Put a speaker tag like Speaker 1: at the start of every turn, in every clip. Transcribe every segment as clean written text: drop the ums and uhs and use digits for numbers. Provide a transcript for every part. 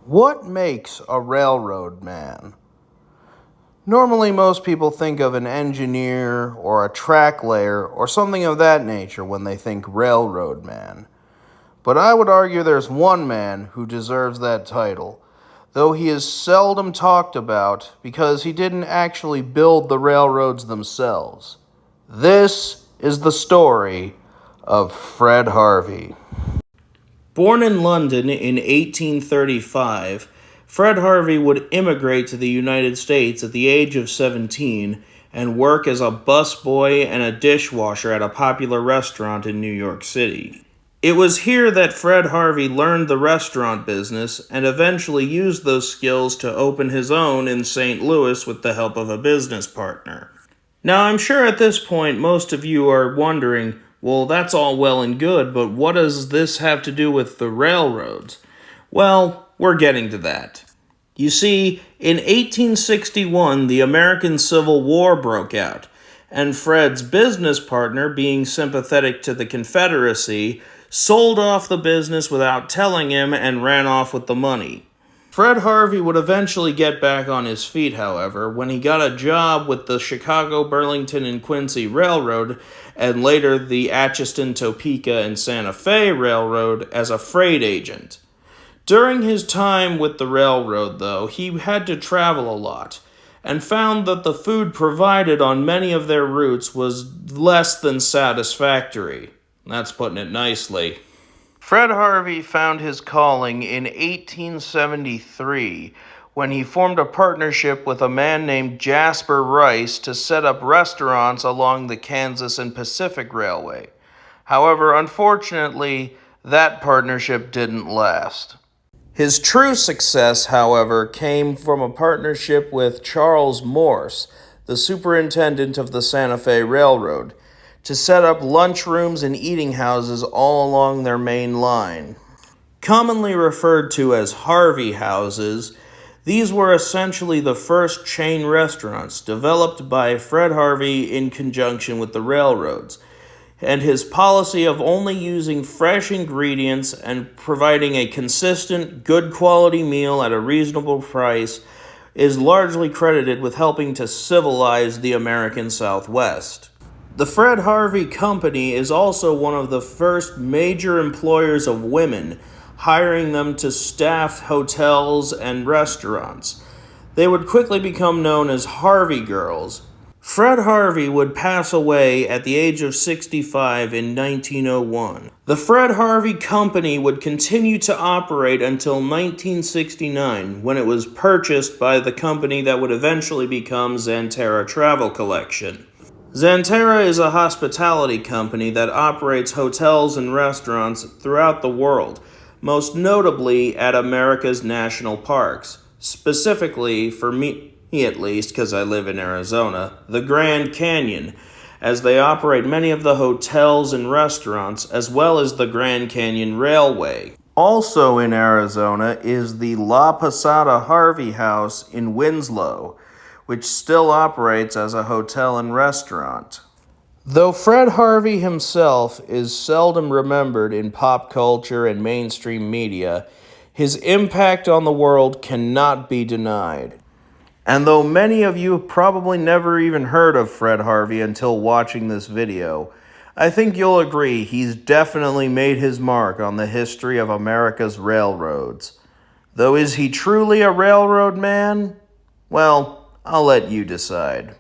Speaker 1: What makes a railroad man? Normally, most people think of an engineer or a track layer or something of that nature when they think railroad man. But I would argue there's one man who deserves that title, though he is seldom talked about because he didn't actually build the railroads themselves. This is the story of Fred Harvey. Born in London in 1835, Fred Harvey would immigrate to the United States at the age of 17 and work as a busboy and a dishwasher at a popular restaurant in New York City. It was here that Fred Harvey learned the restaurant business and eventually used those skills to open his own in St. Louis with the help of a business partner. Now, I'm sure at this point most of you are wondering, well, that's all well and good, but what does this have to do with the railroads? Well, we're getting to that. You see, in 1861, the American Civil War broke out, and Fred's business partner, being sympathetic to the Confederacy, sold off the business without telling him and ran off with the money. Fred Harvey would eventually get back on his feet, however, when he got a job with the Chicago, Burlington, and Quincy Railroad, and later the Atchison, Topeka, and Santa Fe Railroad as a freight agent. During his time with the railroad, though, he had to travel a lot, and found that the food provided on many of their routes was less than satisfactory. That's putting it nicely. Fred Harvey found his calling in 1873 when he formed a partnership with a man named Jasper Rice to set up restaurants along the Kansas and Pacific Railway. However, unfortunately, that partnership didn't last. His true success, however, came from a partnership with Charles Morse, the superintendent of the Santa Fe Railroad, to set up lunchrooms and eating houses all along their main line. Commonly referred to as Harvey Houses, these were essentially the first chain restaurants developed by Fred Harvey in conjunction with the railroads, and his policy of only using fresh ingredients and providing a consistent, good quality meal at a reasonable price is largely credited with helping to civilize the American Southwest. The Fred Harvey Company is also one of the first major employers of women, hiring them to staff hotels and restaurants. They would quickly become known as Harvey Girls. Fred Harvey would pass away at the age of 65 in 1901. The Fred Harvey Company would continue to operate until 1969, when it was purchased by the company that would eventually become Zanta Travel Collection. Zanta is a hospitality company that operates hotels and restaurants throughout the world, most notably at America's national parks, specifically, for me at least, because I live in Arizona, the Grand Canyon, as they operate many of the hotels and restaurants, as well as the Grand Canyon Railway. Also in Arizona is the La Posada Harvey House in Winslow, which still operates as a hotel and restaurant. Though Fred Harvey himself is seldom remembered in pop culture and mainstream media, his impact on the world cannot be denied. And though many of you have probably never even heard of Fred Harvey until watching this video, I think you'll agree he's definitely made his mark on the history of America's railroads. Though is he truly a railroad man? Well, I'll let you decide.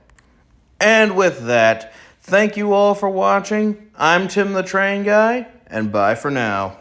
Speaker 1: And with that, thank you all for watching. I'm Tim the Train Guy, and bye for now.